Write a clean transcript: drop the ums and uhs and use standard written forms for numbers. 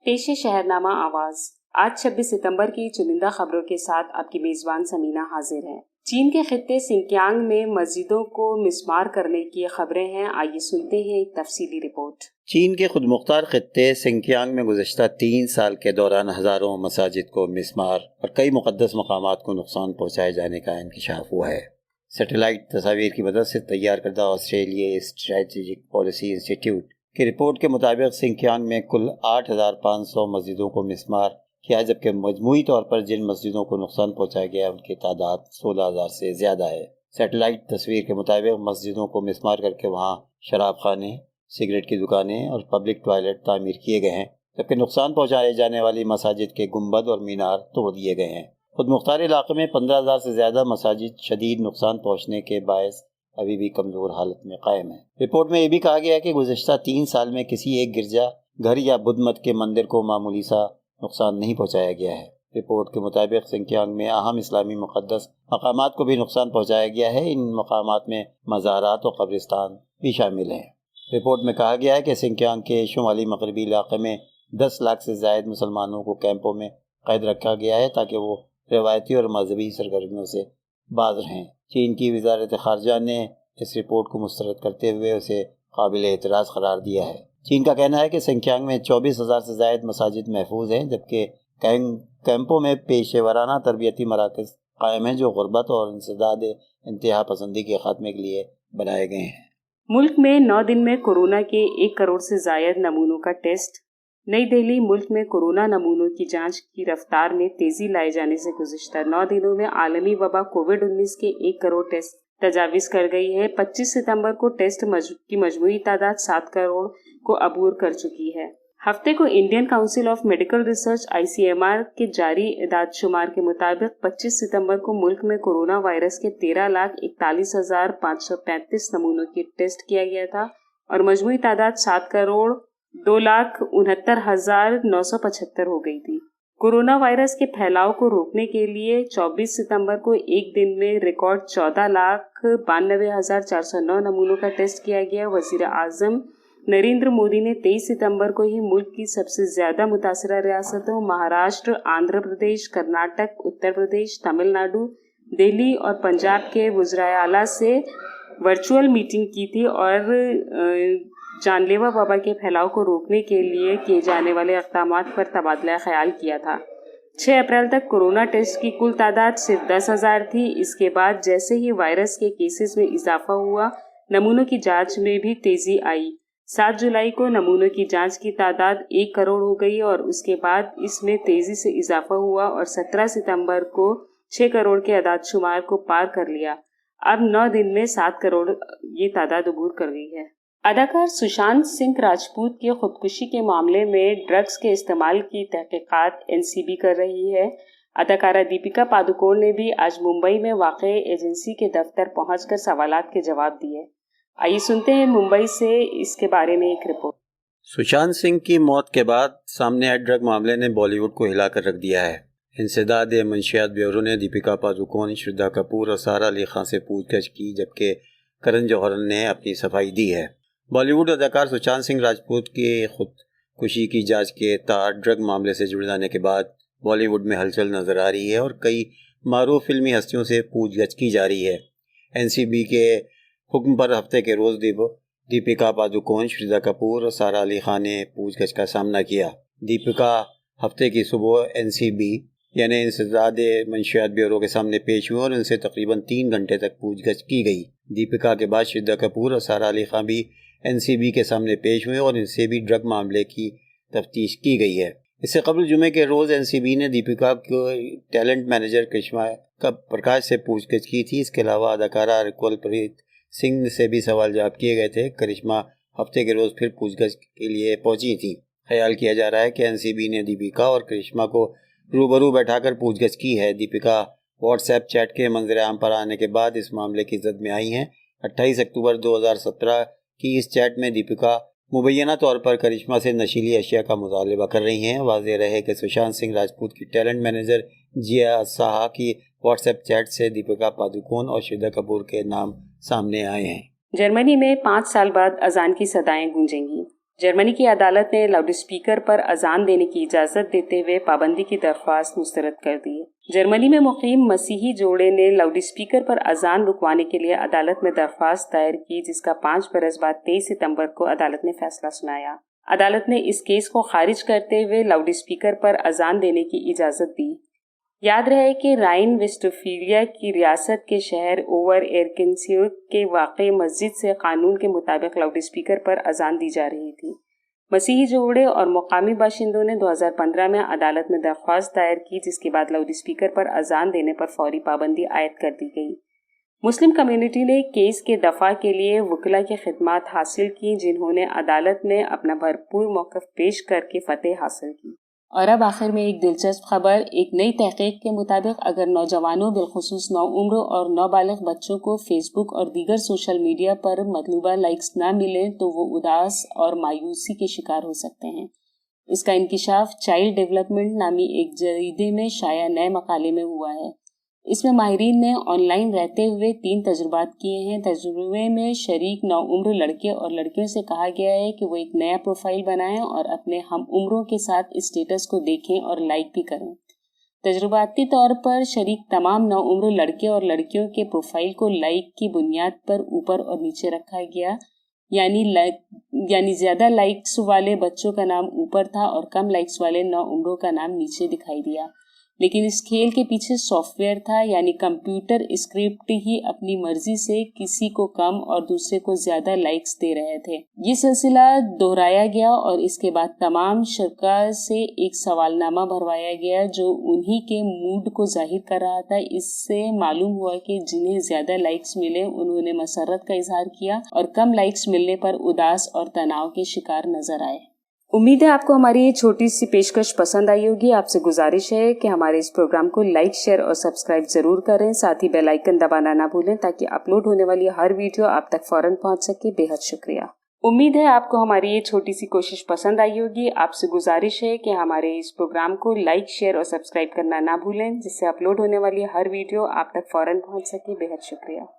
पेश शहरनामा आवाज। आज 26 सितंबर की चुनिंदा खबरों के साथ आपकी मेजबान समीना हाजिर है। चीन के खित्ते सिंकियांग में मस्जिदों को मिस्मार करने की खबरें हैं। आइए सुनते हैं एक तफसीली रिपोर्ट। चीन के खुद मुख्तार खित्ते सिंकियांग में गुज़श्ता 3 साल के दौरान हज़ारों मसाजिद को मिस्मार और कई मुक़द्दस मकामात को नुकसान पहुँचाए जाने का इंकशाफ हुआ है। सैटेलाइट तस्वीर की मदद से तैयार करदा ऑस्ट्रेलिया स्ट्रेटेजिक पॉलिसी इंस्टीट्यूट की रिपोर्ट के मुताबिक सिंकियांग में कुल 8,500 मस्जिदों को मिस्मार किया, जबकि मजमूई तौर पर जिन मस्जिदों को नुकसान पहुँचाया गया उनकी तादाद 16,000 से ज़्यादा है। सैटेलाइट तस्वीर के मुताबिक मस्जिदों को मिस्मार करके वहाँ शराब खाने, सिगरेट की दुकानें और पब्लिक टॉयलेट तामीर किए गए हैं, जबकि नुकसान पहुँचाए जाने वाली मसाजिद के गुंबद और मीनार तोड़ दिए गए हैं। खुद मुख्तार इलाके में 15,000 से ज़्यादा मसाजिद शदीद नुकसान पहुँचने के बायस अभी भी कमज़ोर हालत में कायम है। रिपोर्ट में ये भी कहा गया है कि गुज़श्ता 3 साल में किसी एक गिरजा घर या बुद्ध मत के मंदिर को मामूली सा नुकसान नहीं पहुँचाया गया है। रिपोर्ट के मुताबिक सिंकियांग में अहम इस्लामी मुक़द्दस मकामात को भी नुकसान पहुँचाया गया है। इन मकामात में मज़ारात और कब्रिस्तान भी शामिल हैं। रिपोर्ट में कहा गया है कि सिंकियांग के शुमाली मगरबी इलाके में 10 लाख से ज़ायद मुसलमानों को कैंपों में कैद रखा गया है ताकि वो रवायती और मजहबी सरगर्मियों से बाज रहें। चीन की वज़ारत ख़ारजा ने इस रिपोर्ट को मुस्तरद करते हुए उसे काबिल एतराज़ करार दिया है। चीन का कहना है कि सिंकियांग में 24,000 से ज़ायद मसाजिद महफूज हैं, जबकि कैंपों में पेशेवराना तरबियती मराकज़ कायम हैं जो गुर्बत और इंसदाद इंतहा पसंदी के खात्मे के लिए बनाए गए हैं। मुल्क में 9 दिन में कोरोना के 1 करोड़ से ज़ायद नमूनों का टेस्ट। नई दिल्ली। मुल्क में कोरोना नमूनों की जांच की रफ्तार में तेजी लाए जाने से गुज़श्ता 9 दिनों में आलमी वबा कोविड-19 के 1 करोड़ टेस्ट तजावीज़ कर गई है। 25 सितंबर को टेस्ट की मजमूई तादाद 7 करोड़ को अबूर कर चुकी है। हफ्ते को Indian council of medical research ICMR के जारी इदाद-शुमार के मुताबिक 25 सितंबर को मुल्क में कोरोना वायरस के 13,41,535 नमूनों की टेस्ट किया गया था और मजमूई तादाद 7 करोड़ 2,69,975 हो गई थी। कोरोना वायरस के फैलाव को रोकने के लिए 24 सितंबर को एक दिन में रिकॉर्ड 14,92,409 नमूनों का टेस्ट किया गया। वज़ीर आज़म नरेंद्र मोदी ने 23 सितंबर को ही मुल्क की सबसे ज़्यादा मुतासरा रियासतों महाराष्ट्र, आंध्र प्रदेश, कर्नाटक, उत्तर प्रदेश, तमिलनाडु, दिल्ली और पंजाब के वज़राए आला से वर्चुअल मीटिंग की थी और जानलेवा वबा के फैलाव को रोकने के लिए किए जाने वाले इक़दामात पर तबादला ख्याल किया था। 6 अप्रैल तक कोरोना टेस्ट की कुल तादाद सिर्फ 10,000 थी। इसके बाद जैसे ही वायरस के केसेस में इजाफा हुआ, नमूनों की जांच में भी तेजी आई। 7 जुलाई को नमूनों की जांच की तादाद 1 करोड़ हो गई और उसके बाद इसमें तेजी से इजाफा हुआ और 17 सितंबर को 6 करोड़ के आदाद शुमार को पार कर लिया। अब 9 दिन में 7 करोड़ ये तादाद अबूर कर गई है। अदाकार सुशांत सिंह राजपूत की खुदकुशी के मामले में ड्रग्स के इस्तेमाल की तहकीकात NCB कर रही है। अदाकारा दीपिका पादुकोण ने भी आज मुंबई में वाक़ई एजेंसी के दफ्तर पहुंचकर सवालात के जवाब दिए। आइए सुनते हैं मुंबई से इसके बारे में एक रिपोर्ट। सुशांत सिंह की मौत के बाद सामने आए ड्रग मामले ने बॉलीवुड को हिलाकर रख दिया है। इंसदाद मंशियात ब्यूरो ने दीपिका पादुकोण, श्रद्धा कपूर और सारा अली खान से पूछताछ की, जबकि करण जौहर ने अपनी सफाई दी है। बॉलीवुड अदाकार सुशांत सिंह राजपूत की खुदकुशी की जांच के तार ड्रग मामले से जुड़ जाने के बाद बॉलीवुड में हलचल नजर आ रही है और कई मारूफ फिल्मी हस्तियों से पूछताछ की जा रही है। NCB के हुक्म पर हफ्ते के रोज दीपिका पादुकोण, श्रद्धा कपूर और सारा अली खान ने पूछताछ का सामना किया। दीपिका हफ्ते की सुबह NCB यानी इंसदाद मंशियात ब्यूरो के सामने पेश हुए और उनसे तकरीबन 3 घंटे तक पूछताछ की गई। दीपिका के बाद श्रद्धा कपूर और सारा अली खान भी NCB के सामने पेश हुए और इनसे भी ड्रग मामले की तफ्तीश की गई है। इससे कबल जुमे के रोज़ NCB ने दीपिका को टैलेंट मैनेजर करिश्मा प्रकाश से पूछताछ की थी। इसके अलावा अदाकारा रिकवलप्रीत सिंह से भी सवाल जवाब किए गए थे। करिश्मा हफ्ते के रोज़ फिर पूछताछ के लिए पहुंची थी। ख्याल किया जा रहा है कि NCB ने दीपिका और करिश्मा को रूबरू बैठाकर पूछताछ की है। दीपिका व्हाट्सएप चैट के मंजर-ए-आम पर आने के बाद इस मामले की जद में आई हैं। 28 अक्टूबर 2017 की इस चैट में दीपिका मुबैना तौर पर करिश्मा से नशीली अशिया का मुतालबा कर रही हैं। वाज़ेह रहे कि सुशांत सिंह राजपूत की टैलेंट मैनेजर जिया साहा की व्हाट्सएप चैट से दीपिका पादुकोण और श्रद्धा कपूर के नाम सामने आए हैं। जर्मनी में 5 साल बाद अजान की सदाएं गूंजेंगी। जर्मनी की अदालत ने लाउड स्पीकर पर अजान देने की इजाज़त देते हुए पाबंदी की दरख्वास्त मुस्तरद कर दी है। जर्मनी में मुकीम मसीही जोड़े ने लाउड स्पीकर पर अजान रुकवाने के लिए अदालत में दरख्वास्त दायर की, जिसका 5 बरस बाद 23 सितंबर को अदालत ने फैसला सुनाया। अदालत ने इस केस को खारिज करते हुए लाउड स्पीकर पर अजान देने की इजाज़त दी। याद रहे कि राइन वेस्टफीलिया की रियासत के शहर ओवर एरकिन्सब्रुक के वाक़ई मस्जिद से कानून के मुताबिक लाउड स्पीकर पर अजान दी जा रही थी। मसीही जोड़े और मुकामी बाशिंदों ने 2015 में अदालत में दरख्वास्त दायर की, जिसके बाद लाउड स्पीकर पर अजान देने पर फौरी पाबंदी आयद कर दी गई। मुस्लिम कम्युनिटी ने केस के दफा के लिए वकीला की खिदमत हासिल की, जिन्होंने अदालत में अपना भरपूर मौक़िफ़ पेश करके फतेह हासिल की। और अब आखिर में एक दिलचस्प खबर। एक नई तहकीक के मुताबिक अगर नौजवानों बिलखुसूस नौउम्र और नाबालिग बच्चों को फेसबुक और दीगर सोशल मीडिया पर मतलूबा लाइक्स ना मिलें तो वो उदास और मायूसी के शिकार हो सकते हैं। इसका इंकिशाफ चाइल्ड डेवलपमेंट नामी एक जरीदे में शाया नए मकाले में हुआ है। इसमें माहिरीन ने ऑनलाइन रहते हुए 3 तजुर्बात किए हैं। तजुर्बे में शरीक नौउम्र लड़के और लड़कियों से कहा गया है कि वो एक नया प्रोफाइल बनाएं और अपने हम उम्रों के साथ स्टेटस को देखें और लाइक भी करें। तजुर्बाती तौर पर शरीक तमाम नौउम्र लड़के और लड़कियों के प्रोफाइल को लाइक की बुनियाद पर ऊपर और नीचे रखा गया, यानी ज़्यादा लाइक्स वाले बच्चों का नाम ऊपर था और कम लाइक्स वाले नौउम्रों का नाम नीचे दिखाई दिया। लेकिन इस खेल के पीछे सॉफ्टवेयर था, यानी कंप्यूटर स्क्रिप्ट ही अपनी मर्जी से किसी को कम और दूसरे को ज्यादा लाइक्स दे रहे थे। ये सिलसिला दोहराया गया और इसके बाद तमाम शुरा से एक सवालनामा भरवाया गया जो उन्हीं के मूड को जाहिर कर रहा था। इससे मालूम हुआ कि जिन्हें ज्यादा लाइक्स मिले उन्होंने मसरत का इजहार किया और कम लाइक्स मिलने पर उदास और तनाव के शिकार नजर आए। उम्मीद है आपको हमारी ये छोटी सी पेशकश पसंद आई होगी। आपसे गुजारिश है कि हमारे इस प्रोग्राम को लाइक, शेयर और सब्सक्राइब जरूर करें। साथ ही बेल आइकन दबाना ना भूलें ताकि अपलोड होने वाली हर वीडियो आप तक फौरन पहुंच सके। बेहद शुक्रिया। उम्मीद है आपको हमारी ये छोटी सी कोशिश पसंद आई होगी। आपसे गुजारिश है कि हमारे इस प्रोग्राम को लाइक, शेयर और सब्सक्राइब करना ना भूलें, जिससे अपलोड होने वाली हर वीडियो आप तक फौरन पहुंच सके। बेहद शुक्रिया।